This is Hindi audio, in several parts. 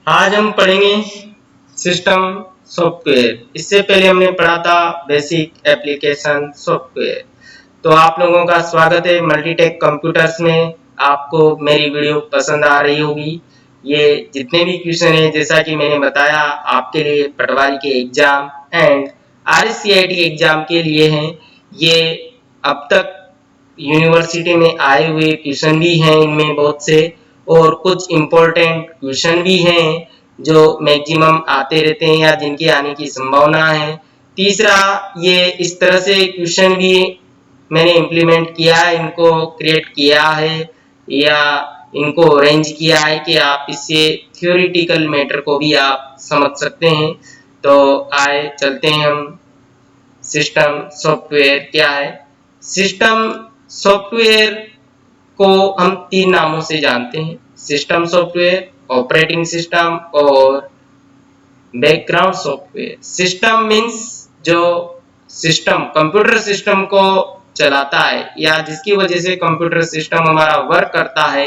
आज हम पढ़ेंगे सिस्टम सॉफ्टवेयर। इससे पहले हमने पढ़ा था बेसिक एप्लीकेशन सॉफ्टवेयर। तो आप लोगों का स्वागत है मल्टीटेक कंप्यूटर्स में। आपको मेरी वीडियो पसंद आ रही होगी। ये जितने भी क्वेश्चन है, जैसा कि मैंने बताया, आपके लिए पटवारी के एग्जाम एंड RSCIT एग्जाम के लिए हैं। ये अब तक यूनिवर्सिटी में आए हुए क्वेश्चन भी हैं इनमें बहुत से, और कुछ इम्पोर्टेंट क्वेश्चन भी हैं जो मैक्सिमम आते रहते हैं या जिनके आने की संभावना है। तीसरा, ये इस तरह से क्वेश्चन भी मैंने इम्प्लीमेंट किया है, इनको क्रिएट किया है या इनको अरेंज किया है कि आप इससे थ्योरेटिकल मैटर को भी आप समझ सकते हैं। तो आए चलते हैं हम। सिस्टम सॉफ्टवेयर क्या है? सिस्टम सॉफ्टवेयर को हम तीन नामों से जानते हैं: सिस्टम सॉफ्टवेयर, ऑपरेटिंग सिस्टम और बैकग्राउंड सॉफ्टवेयर। सिस्टम मीन्स जो सिस्टम कंप्यूटर सिस्टम को चलाता है या जिसकी वजह से कंप्यूटर सिस्टम हमारा वर्क करता है,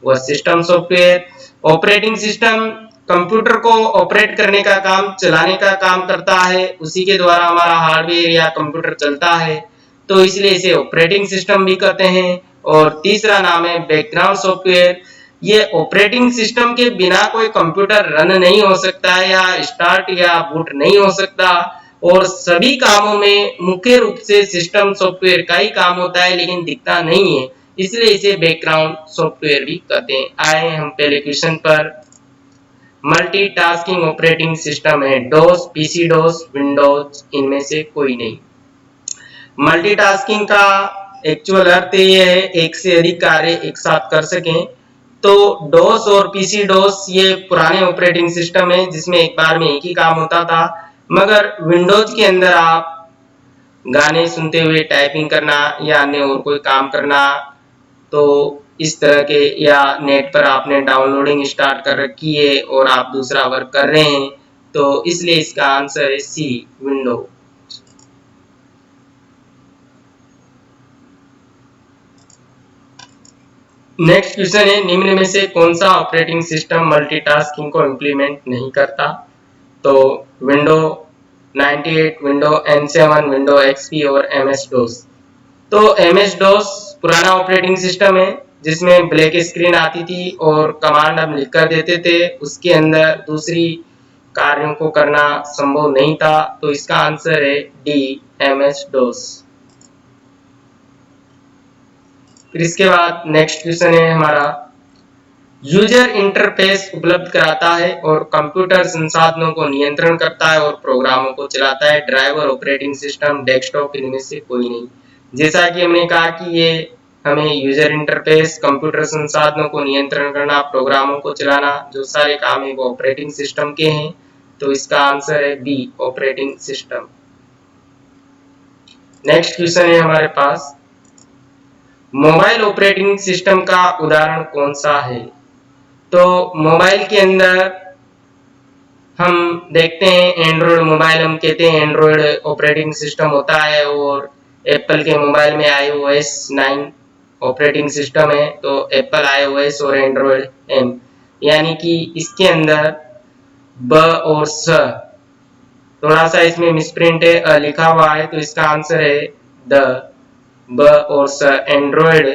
वह system software. Operating system computer को ऑपरेट करने का काम, चलाने का काम करता है, उसी के द्वारा हमारा हार्डवेयर या कंप्यूटर चलता है, तो इसलिए इसे ऑपरेटिंग सिस्टम भी कहते हैं। और तीसरा नाम है बैकग्राउंड सॉफ्टवेयर। ये ऑपरेटिंग सिस्टम के बिना कोई कंप्यूटर रन नहीं हो सकता है या स्टार्ट या बूट नहीं हो सकता, और सभी कामों में मुख्य रूप से सिस्टम सॉफ्टवेयर का ही काम होता है, लेकिन दिखता नहीं है, इसलिए इसे बैकग्राउंड सॉफ्टवेयर भी कहते हैं। आए हम पहले क्वेश्चन पर। मल्टीटास्किंग ऑपरेटिंग सिस्टम है डॉस, पीसी डॉस, विंडोज, इनमें से कोई नहीं। मल्टीटास्किंग का एक्चुअल अर्थ ये है एक से अधिक कार्य एक साथ कर सकें। तो डॉस और पीसी डॉस ये पुराने ऑपरेटिंग सिस्टम है जिसमें एक बार में एक ही काम होता था, मगर विंडोज के अंदर आप गाने सुनते हुए टाइपिंग करना या अन्य और कोई काम करना, तो इस तरह के, या नेट पर आपने डाउनलोडिंग स्टार्ट कर रखी है और आप दूसरा वर्क कर रहे हैं, तो इसलिए इसका आंसर है सी, विंडो। नेक्स्ट क्वेश्चन है, निम्न में से कौन सा ऑपरेटिंग सिस्टम मल्टीटास्किंग को इंप्लीमेंट नहीं करता? तो window 98, window N7, window XP और MS DOS। तो MS DOS पुराना ऑपरेटिंग सिस्टम है जिसमें ब्लैक स्क्रीन आती थी और कमांड हम लिख कर देते थे, उसके अंदर दूसरी कार्यों को करना संभव नहीं था, तो इसका आंसर है डी, MS DOS। फिर इसके बाद नेक्स्ट क्वेश्चन है हमारा, यूजर इंटरफेस उपलब्ध कराता है और कंप्यूटर संसाधनों को नियंत्रण करता है और प्रोग्रामों को चलाता है। ड्राइवर, ऑपरेटिंग सिस्टम, डेस्कटॉप, इनमें से कोई नहीं। जैसा कि हमने कहा कि ये हमें यूजर इंटरफेस, कंप्यूटर संसाधनों को नियंत्रण करना, प्रोग्रामों को चलाना, जो सारे काम है वो ऑपरेटिंग सिस्टम के हैं, तो इसका आंसर है B, operating system. Next question है हमारे पास, मोबाइल ऑपरेटिंग सिस्टम का उदाहरण कौन सा है? तो मोबाइल के अंदर हम देखते हैं एंड्रॉयड मोबाइल, हम कहते हैं एंड्रॉयड ऑपरेटिंग सिस्टम होता है, और एप्पल के मोबाइल में iOS 9 ऑपरेटिंग सिस्टम है। तो एप्पल iOS और एंड्रॉयड M, यानी कि इसके अंदर ब और स थोड़ा सा इसमें मिसप्रिंट है, लिखा हुआ है, तो इसका आंसर है द, ब और स, Android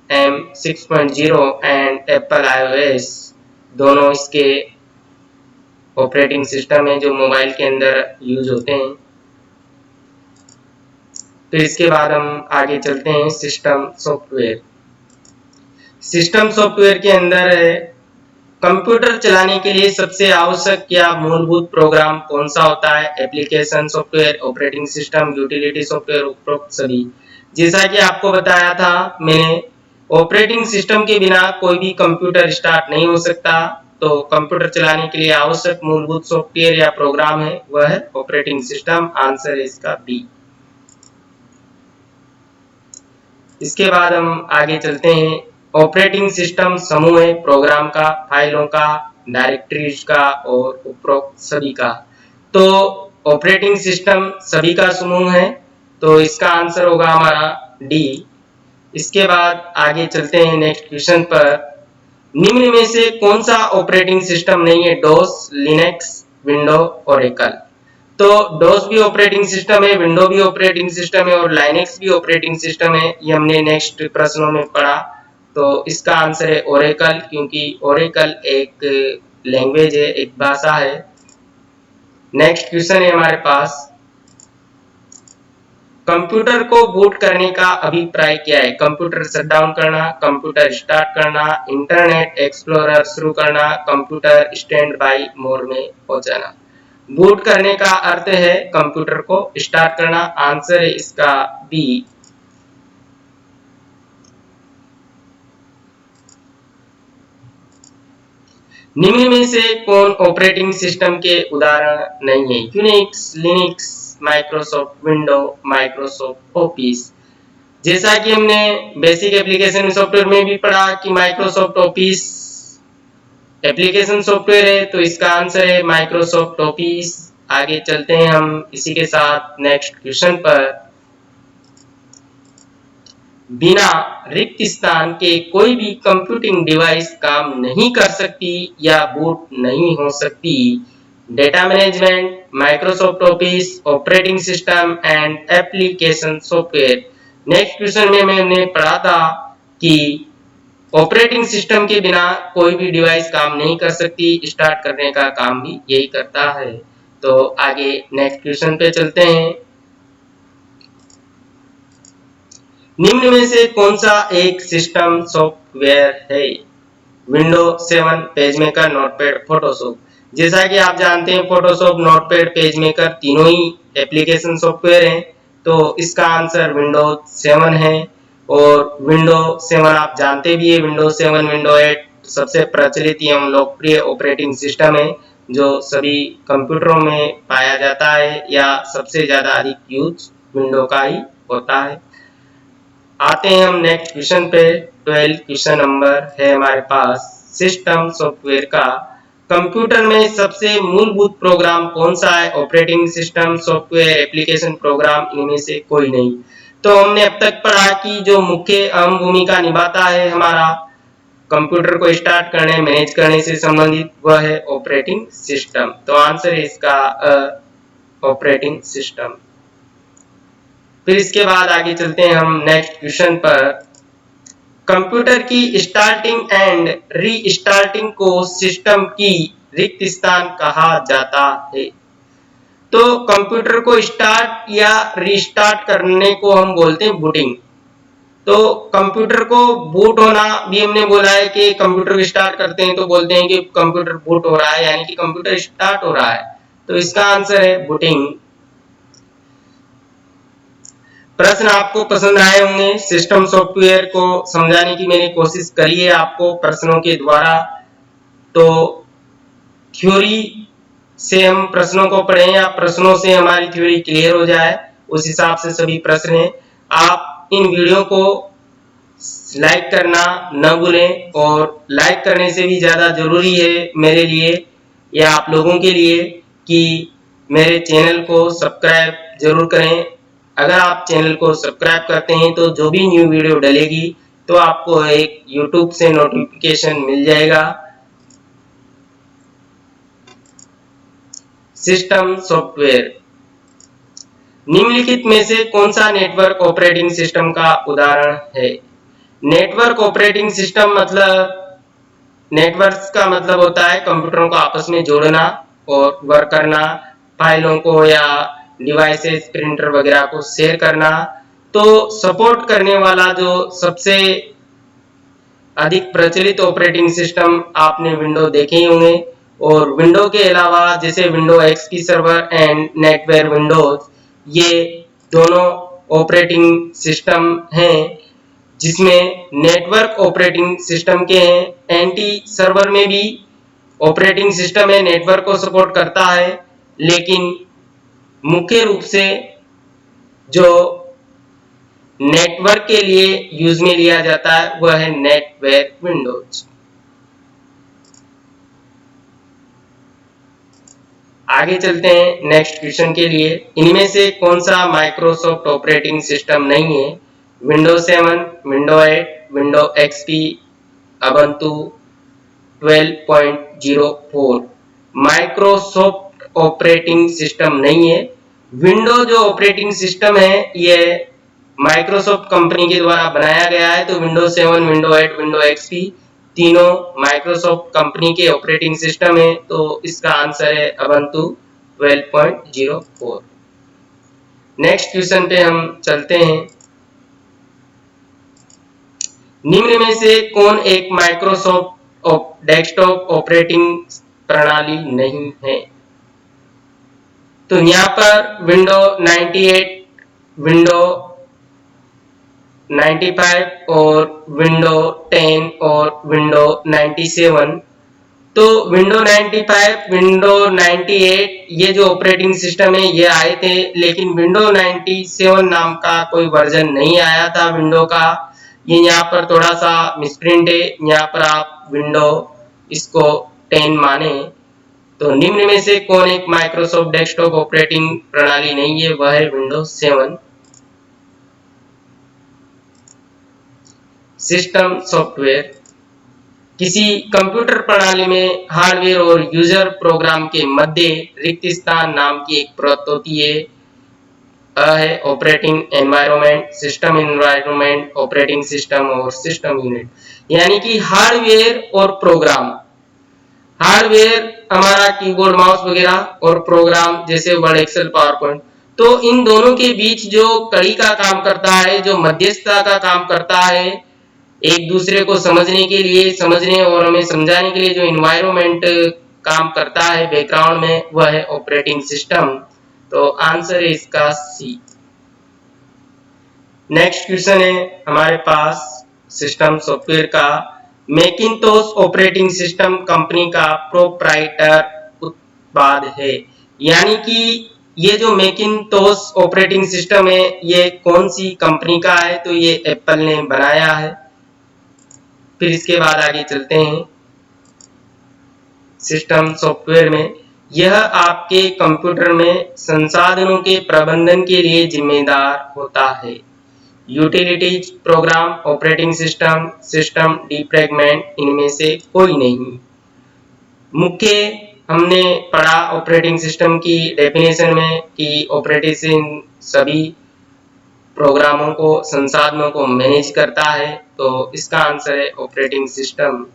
M 6.0 and Apple iOS, दोनों इसके ऑपरेटिंग सिस्टम है जो मोबाइल के अंदर यूज होते हैं। फिर इसके बाद हम आगे चलते हैं सिस्टम सॉफ्टवेयर। सिस्टम सॉफ्टवेयर के अंदर कंप्यूटर चलाने के लिए सबसे आवश्यक या मूलभूत प्रोग्राम कौन सा होता है? Application software, operating system, utility software, उपरोक्त सभी। जैसा कि आपको बताया था मैंने, ऑपरेटिंग सिस्टम के बिना कोई भी कंप्यूटर स्टार्ट नहीं हो सकता, तो कंप्यूटर चलाने के लिए आवश्यक मूलभूत सॉफ्टवेयर या प्रोग्राम है वह है ऑपरेटिंग सिस्टम। आंसर है इसका बी। इसके बाद हम आगे चलते हैं। ऑपरेटिंग सिस्टम समूह है प्रोग्राम का, फाइलों का, डायरेक्टरीज का और उपरोक्त सभी का। तो ऑपरेटिंग सिस्टम सभी का समूह है, तो इसका आंसर होगा हमारा डी। इसके बाद आगे चलते हैं नेक्स्ट क्वेश्चन पर। निम्न में से कौन सा ऑपरेटिंग सिस्टम नहीं है? डोस, लिनक्स, विंडो, ओरेकल। तो डोस भी ऑपरेटिंग सिस्टम है, विंडो भी ऑपरेटिंग सिस्टम है और लाइनेक्स भी ऑपरेटिंग सिस्टम है। ये हमने नेक्स्ट प्रश्नों में पढ़ा। तो इसका आंसर है ओरेकल, क्योंकि ओरेकल एक लैंग्वेज है, एक भाषा है। नेक्स्ट क्वेश्चन है हमारे पास, कंप्यूटर को बूट करने का अभिप्राय क्या है? कंप्यूटर शटडाउन करना, कंप्यूटर स्टार्ट करना, इंटरनेट एक्सप्लोरर शुरू करना, कंप्यूटर स्टैंड बाय मोड में हो जाना। बूट करने का अर्थ है कंप्यूटर को स्टार्ट करना। आंसर है इसका बी। निम्न में से कौन ऑपरेटिंग सिस्टम के उदाहरण नहीं है? Unix, Linux, Microsoft window, Microsoft office. जैसा कि हमने बेसिक एप्लीकेशन सॉफ्टवेयर में भी पढ़ा कि माइक्रोसॉफ्ट ऑफिस एप्लीकेशन सॉफ्टवेयर है, तो इसका आंसर है माइक्रोसॉफ्ट ऑफिस। आगे चलते हैं हम इसी के साथ नेक्स्ट क्वेश्चन पर। बिना रिक्त स्थान के कोई भी कंप्यूटिंग डिवाइस काम नहीं कर सकती या बूट नहीं हो सकती। Data management, Microsoft office, operating system and application software. Next question में मैंने पढ़ा था कि ऑपरेटिंग सिस्टम के बिना कोई भी डिवाइस काम नहीं कर सकती, स्टार्ट करने का काम भी यही करता है। तो आगे नेक्स्ट क्वेश्चन पे चलते हैं। निम्न में से कौन सा एक सिस्टम सॉफ्टवेयर है? Window 7, page maker, notepad, Photoshop. जैसा कि आप जानते हैं फोटोशॉप, नोटपैड, पेज मेकर तीनों ही एप्लीकेशन सॉफ्टवेयर हैं, तो इसका आंसर विंडो 7 है। और विंडो 7 आप जानते भी है, विंडो 7, विंडो 8 सबसे प्रचलित एवं लोकप्रिय ऑपरेटिंग सिस्टम है जो सभी कंप्यूटरों में पाया जाता है, या सबसे ज्यादा अधिक यूज विंडो का ही होता है। आते हैं हम नेक्स्ट क्वेश्चन पे। 12 क्वेश्चन नंबर है हमारे पास सिस्टम सॉफ्टवेयर का। कंप्यूटर में सबसे मूलभूत प्रोग्राम कौन सा है? Operating system, software, application program, इनमें से कोई नहीं। तो हमने अब तक पढ़ा कि जो मुख्य अहम भूमिका निभाता है हमारा कंप्यूटर को स्टार्ट करने, मैनेज करने से संबंधित, वह है ऑपरेटिंग सिस्टम। तो आंसर है इसका ऑपरेटिंग सिस्टम। फिर इसके बाद आगे चलते हैं हम नेक्स्ट क्वेश्चन पर। कंप्यूटर की स्टार्टिंग एंड रीस्टार्टिंग को सिस्टम की रिक्त स्थान कहा जाता है। तो कंप्यूटर को स्टार्ट या रीस्टार्ट करने को हम बोलते हैं बूटिंग। तो कंप्यूटर को बूट होना भी हमने बोला है कि कंप्यूटर को स्टार्ट करते हैं तो बोलते हैं कि कंप्यूटर बूट हो रहा है, यानी कि कंप्यूटर स्टार्ट हो रहा है। तो इसका आंसर है बूटिंग। प्रश्न आपको पसंद आए होंगे। सिस्टम सॉफ्टवेयर को समझाने की मैंने कोशिश करी है आपको प्रश्नों के द्वारा। तो थ्योरी से हम प्रश्नों को पढ़ें या प्रश्नों से हमारी थ्योरी क्लियर हो जाए, उस हिसाब से सभी प्रश्न हैं। आप इन वीडियो को लाइक करना न भूलें, और लाइक करने से भी ज्यादा जरूरी है मेरे लिए या आप लोगों के लिए कि मेरे चैनल को सब्सक्राइब जरूर करें। अगर आप चैनल को सब्सक्राइब करते हैं तो जो भी न्यू वीडियो डलेगी तो आपको एक यूट्यूब से नोटिफिकेशन मिल जाएगा। System software. निम्नलिखित में से कौन सा नेटवर्क ऑपरेटिंग सिस्टम का उदाहरण है? नेटवर्क ऑपरेटिंग सिस्टम मतलब, नेटवर्क का मतलब होता है कंप्यूटरों को आपस में जोड़ना और वर्क करना, फाइलों को या डिवाइसेस, प्रिंटर वगैरह को शेयर करना। तो सपोर्ट करने वाला जो सबसे अधिक प्रचलित ऑपरेटिंग सिस्टम आपने विंडो देखे ही होंगे। और विंडो के अलावा जैसे window XP server and Netware Windows, ये दोनों ऑपरेटिंग सिस्टम हैं जिसमें नेटवर्क ऑपरेटिंग सिस्टम के हैं। एंटी सर्वर में भी ऑपरेटिंग सिस्टम है, नेटवर्क को सपोर्ट करता है, लेकिन मुख्य रूप से जो नेटवर्क के लिए यूज में लिया जाता है वह है नेटवेयर विंडोज। आगे चलते हैं नेक्स्ट क्वेश्चन के लिए। इनमें से कौन सा माइक्रोसॉफ्ट ऑपरेटिंग सिस्टम नहीं है? Window 7, window 8, window XP, ubuntu, 12.04। Microsoft operating system नहीं है। विंडो जो ऑपरेटिंग सिस्टम है ये माइक्रोसॉफ्ट कंपनी के द्वारा बनाया गया है। तो विंडो 7, विंडो 8, विंडो एक्सपी तीनों माइक्रोसॉफ्ट कंपनी के ऑपरेटिंग सिस्टम है। तो इसका आंसर है उबुंटू 12.04। नेक्स्ट क्वेश्चन पे हम चलते हैं। निम्न में से कौन एक माइक्रोसॉफ्ट डेस्कटॉप ऑपरेटिंग प्रणाली नहीं है? तो यहाँ पर विंडो 98, विंडो 95 और विंडो 10 और विंडो 97। तो विंडो 95, विंडो 98 ये जो ऑपरेटिंग सिस्टम है ये आए थे, लेकिन विंडो 97 नाम का कोई वर्जन नहीं आया था विंडो का। ये यहाँ पर थोड़ा सा मिसप्रिंट है, यहाँ पर आप विंडो इसको 10 माने। तो निम्न में से कौन एक माइक्रोसॉफ्ट डेस्कटॉप ऑपरेटिंग प्रणाली नहीं है? वह है विंडो 7। सिस्टम सॉफ्टवेयर किसी कंप्यूटर प्रणाली में हार्डवेयर और यूजर प्रोग्राम के मध्य रिक्त स्थान नाम की एक परत होती है। है operating environment, system environment, operating system और सिस्टम यूनिट। यानी कि हार्डवेयर और प्रोग्राम। हार्डवेयर हमारा कीबोर्ड, माउस वगैरह, और प्रोग्राम जैसे वर्ड, एक्सेल, पावर पॉइंट। तो इन दोनों के बीच जो कड़ी का काम करता है, जो मध्यस्थता का काम करता है, एक दूसरे को समझने के लिए, समझने और हमें समझाने के लिए जो इन्वायरमेंट काम करता है बैकग्राउंड में, वह है ऑपरेटिंग सिस्टम। तो आंसर है इसका सी। नेक्स्ट क्वेश्चन है हमारे पास सिस्टम सॉफ्टवेयर का। मैकिंटोश ऑपरेटिंग सिस्टम कंपनी का प्रोप्राइटर उत्पाद है। यानी कि ये जो मैकिंटोश ऑपरेटिंग सिस्टम है ये कौन सी कंपनी का है? तो ये एप्पल ने बनाया है। फिर इसके बाद आगे चलते हैं। सिस्टम सॉफ्टवेयर में यह आपके कंप्यूटर में संसाधनों के प्रबंधन के लिए जिम्मेदार होता है। Utilities, program, operating system, system defragment, इनमें से कोई नहीं। मुख्य हमने पढ़ा ऑपरेटिंग सिस्टम की डेफिनेशन में कि ऑपरेटिंग सभी प्रोग्रामों को, संसाधनों को मैनेज करता है। तो इसका आंसर है ऑपरेटिंग सिस्टम।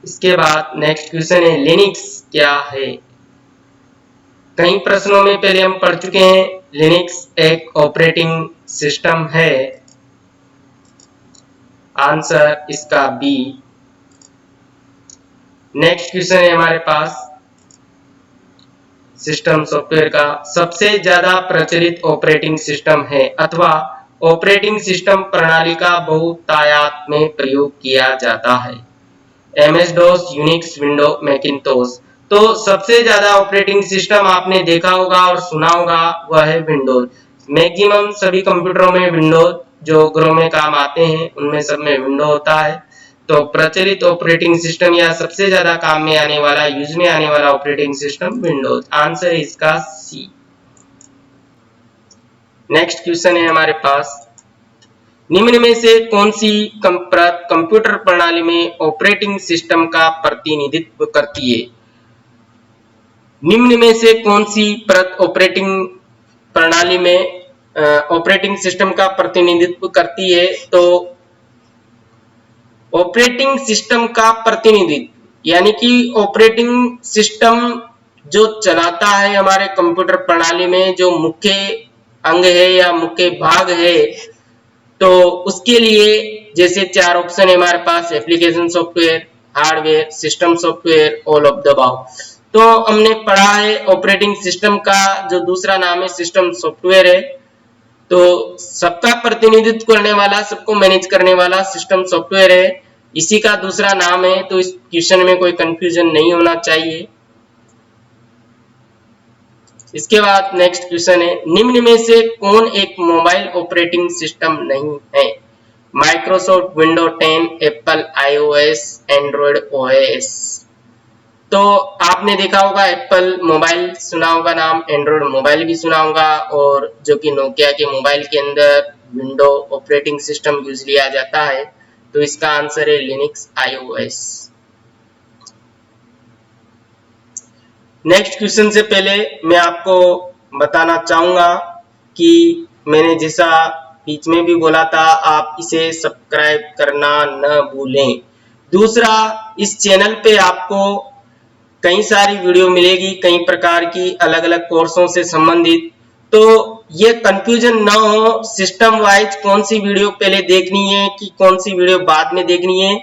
इसके बाद नेक्स्ट क्वेश्चन है लिनक्स क्या है? कई प्रश्नों में पहले हम पढ़ चुके हैं। लिनक्स एक ऑपरेटिंग सिस्टम है। आंसर इसका बी। नेक्स्ट क्वेश्चन है हमारे पास सिस्टम सॉफ्टवेयर का सबसे ज्यादा प्रचलित ऑपरेटिंग सिस्टम है अथवा ऑपरेटिंग सिस्टम प्रणाली का बहुतायत में प्रयोग किया जाता है। MS-DOS, Unix, window, Macintosh. तो सबसे ज्यादा ऑपरेटिंग सिस्टम आपने देखा होगा और सुना होगा वह है विंडोज। मैक्सिमम सभी कंप्यूटरों में विंडोज जो घरों में काम आते हैं उनमें सब में विंडो होता है। तो प्रचलित ऑपरेटिंग सिस्टम या सबसे ज्यादा काम में आने वाला, यूज में आने वाला ऑपरेटिंग सिस्टम विंडोज। आंसर है इसका सी। नेक्स्ट क्वेश्चन है हमारे पास निम्न में से कौन सी कंप्यूटर प्रणाली में ऑपरेटिंग सिस्टम का प्रतिनिधित्व करती है? निम्न में से कौन सी परत ऑपरेटिंग प्रणाली में ऑपरेटिंग सिस्टम का प्रतिनिधित्व करती है? तो ऑपरेटिंग सिस्टम का प्रतिनिधित्व यानी कि ऑपरेटिंग सिस्टम जो चलाता है हमारे कंप्यूटर प्रणाली में, जो मुख्य अंग है या मुख्य भाग है, तो उसके लिए जैसे 4 ऑप्शन है हमारे पास: application software, hardware, system software, all of the above. तो हमने पढ़ा है ऑपरेटिंग सिस्टम का जो दूसरा नाम है सिस्टम सॉफ्टवेयर है। तो सबका प्रतिनिधित्व करने वाला, सबको मैनेज करने वाला सिस्टम सॉफ्टवेयर है, इसी का दूसरा नाम है। तो इस क्वेश्चन में कोई कंफ्यूजन नहीं होना चाहिए। इसके बाद नेक्स्ट क्वेश्चन है निम्न में से कौन एक मोबाइल ऑपरेटिंग सिस्टम नहीं है? Microsoft window 10, Apple iOS, Android OS. तो आपने देखा होगा एप्पल मोबाइल सुना होगा नाम, एंड्रॉइड मोबाइल भी सुना होगा, और जो कि नोकिया के मोबाइल के अंदर विंडो ऑपरेटिंग सिस्टम यूज लिया जाता है। तो इसका आंसर है लिनक्स आईओएस। नेक्स्ट क्वेश्चन से पहले मैं आपको बताना चाहूंगा कि मैंने जैसा बीच में भी बोला था, आप इसे सब्सक्राइब करना न भूलें। दूसरा, इस चैनल पे आपको कई सारी वीडियो मिलेगी, कई प्रकार की अलग अलग कोर्सों से संबंधित। तो ये कंफ्यूजन ना हो सिस्टम वाइज कौन सी वीडियो पहले देखनी है कि कौन सी वीडियो बाद में देखनी है,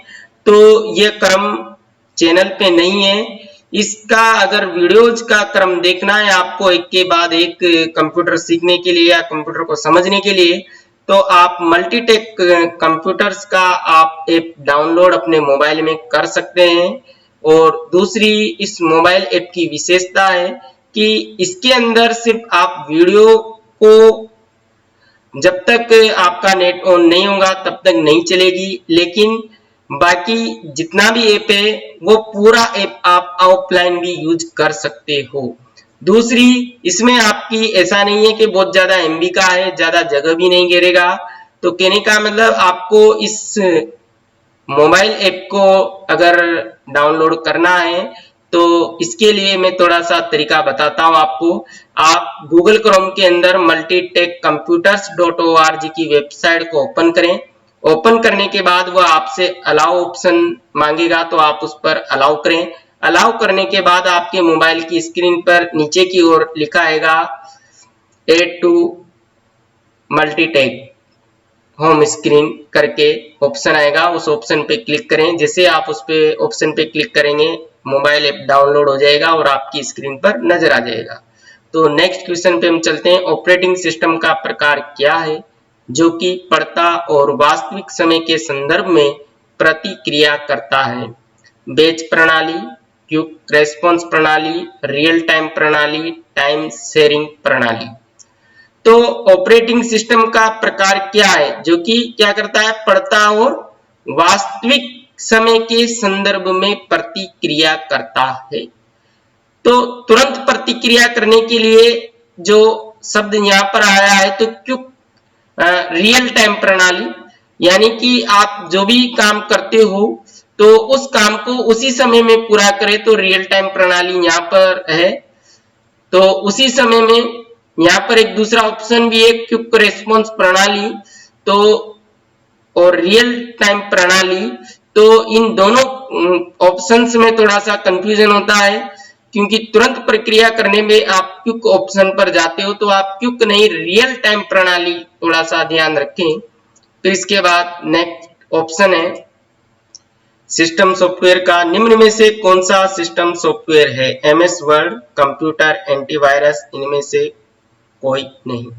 तो ये क्रम चैनल पे नहीं है। इसका अगर वीडियोज का क्रम देखना है आपको एक के बाद एक कंप्यूटर सीखने के लिए या कंप्यूटर को समझने के लिए, तो आप मल्टीटेक कंप्यूटर्स का आप ऐप डाउनलोड अपने मोबाइल में कर सकते हैं। और दूसरी, इस मोबाइल ऐप की विशेषता है कि इसके अंदर सिर्फ आप वीडियो को जब तक आपका नेट ऑन नहीं होगा तब तक नहीं चलेगी, लेकिन बाकी जितना भी ऐप है वो पूरा ऐप आप ऑफलाइन भी यूज कर सकते हो। दूसरी, इसमें आपकी ऐसा नहीं है कि बहुत ज्यादा एमबी का है, ज्यादा जगह भी नहीं घेरेगा। तो कहने का मतलब आपको इस मोबाइल ऐप को अगर डाउनलोड करना है तो इसके लिए मैं थोड़ा सा तरीका बताता हूं आपको। आप गूगल क्रोम के अंदर multitechcomputers.org की वेबसाइट को ओपन करें। ओपन करने के बाद वह आपसे अलाउ ऑप्शन मांगेगा, तो आप उस पर अलाउ करें। अलाउ करने के बाद आपके मोबाइल की स्क्रीन पर नीचे की ओर लिखा आएगा add to multitask home screen करके ऑप्शन आएगा, उस ऑप्शन पे क्लिक करें। जैसे आप उस पे ऑप्शन पे क्लिक करेंगे मोबाइल ऐप डाउनलोड हो जाएगा और आपकी स्क्रीन पर नजर आ जाएगा। तो नेक्स्ट क्वेश्चन पे हम चलते हैं। ऑपरेटिंग सिस्टम का प्रकार क्या है जो कि पड़ता और वास्तविक समय के संदर्भ में प्रतिक्रिया करता है? बैच प्रणाली, क्विक रेस्पॉन्स प्रणाली, रियल टाइम प्रणाली, टाइम शेयरिंग प्रणाली। तो ऑपरेटिंग सिस्टम का प्रकार क्या है जो कि क्या करता है? पड़ता और वास्तविक समय के संदर्भ में प्रतिक्रिया करता है। तो तुरंत प्रतिक्रिया करने के लिए जो शब्द यहाँ पर आया है तो क्विक रियल टाइम प्रणाली, यानी कि आप जो भी काम करते हो तो उस काम को उसी समय में पूरा करें, तो रियल टाइम प्रणाली यहाँ पर है। तो उसी समय में यहाँ पर एक दूसरा ऑप्शन भी है क्विक रेस्पॉन्स प्रणाली तो और रियल टाइम प्रणाली। तो इन दोनों ऑप्शंस में थोड़ा सा कंफ्यूजन होता है, क्योंकि तुरंत प्रक्रिया करने में आप क्विक ऑप्शन पर जाते हो तो आप क्विक नहीं रियल टाइम प्रणाली थोड़ा सा ध्यान रखें। तो इसके बाद नेक्स्ट ऑप्शन है सिस्टम सॉफ्टवेयर का निम्न में से कौन सा सिस्टम सॉफ्टवेयर है? एमएस वर्ड, कंप्यूटर, एंटीवायरस, इनमें से कोई नहीं।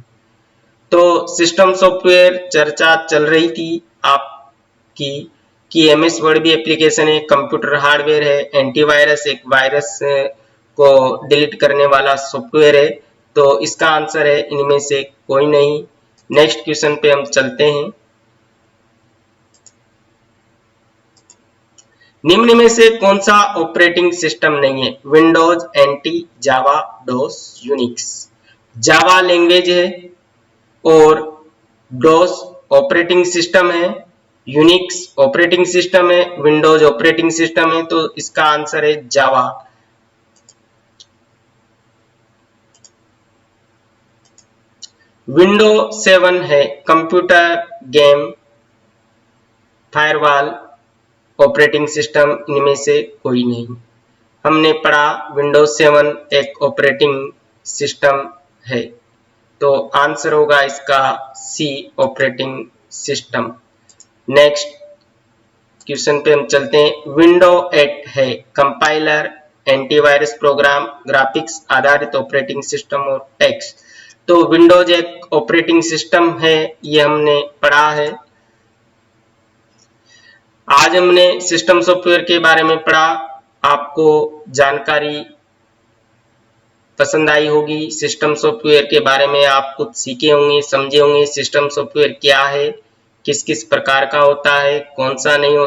तो सिस्टम सॉफ्टवेयर चर्चा चल रही थी आपकी कि एमएस वर्ड भी एप्लीकेशन है, कंप्यूटर हार्डवेयर है, एंटीवायरस एक वायरस को डिलीट करने वाला सॉफ्टवेयर है। तो इसका आंसर है इनमें से कोई नहीं। नेक्स्ट क्वेश्चन पे हम चलते हैं। निम्न में से कौन सा ऑपरेटिंग सिस्टम नहीं है? विंडोज एनटी, जावा, डोस, यूनिक्स। जावा लैंग्वेज है और डोस ऑपरेटिंग सिस्टम है, यूनिक्स ऑपरेटिंग सिस्टम है, विंडोज ऑपरेटिंग सिस्टम है। तो इसका आंसर है जावा। विंडो 7 है computer, game, firewall operating system, इनमें से कोई नहीं। हमने पढ़ा विंडोज 7 एक ऑपरेटिंग सिस्टम है, तो आंसर होगा इसका सी ऑपरेटिंग सिस्टम। नेक्स्ट क्वेश्चन पे हम चलते हैं। विंडो 8 है कंपाइलर, एंटीवायरस प्रोग्राम, ग्राफिक्स आधारित ऑपरेटिंग सिस्टम और टेक्स्ट। तो विंडोज एक ऑपरेटिंग सिस्टम है, ये हमने पढ़ा है। आज हमने सिस्टम सॉफ्टवेयर के बारे में पढ़ा। आपको जानकारी पसंद आई होगी। सिस्टम सॉफ्टवेयर के बारे में आप कुछ सीखे होंगे, समझे होंगे। सिस्टम सॉफ्टवेयर क्या है, किस किस प्रकार का होता है, कौन सा नहीं होता।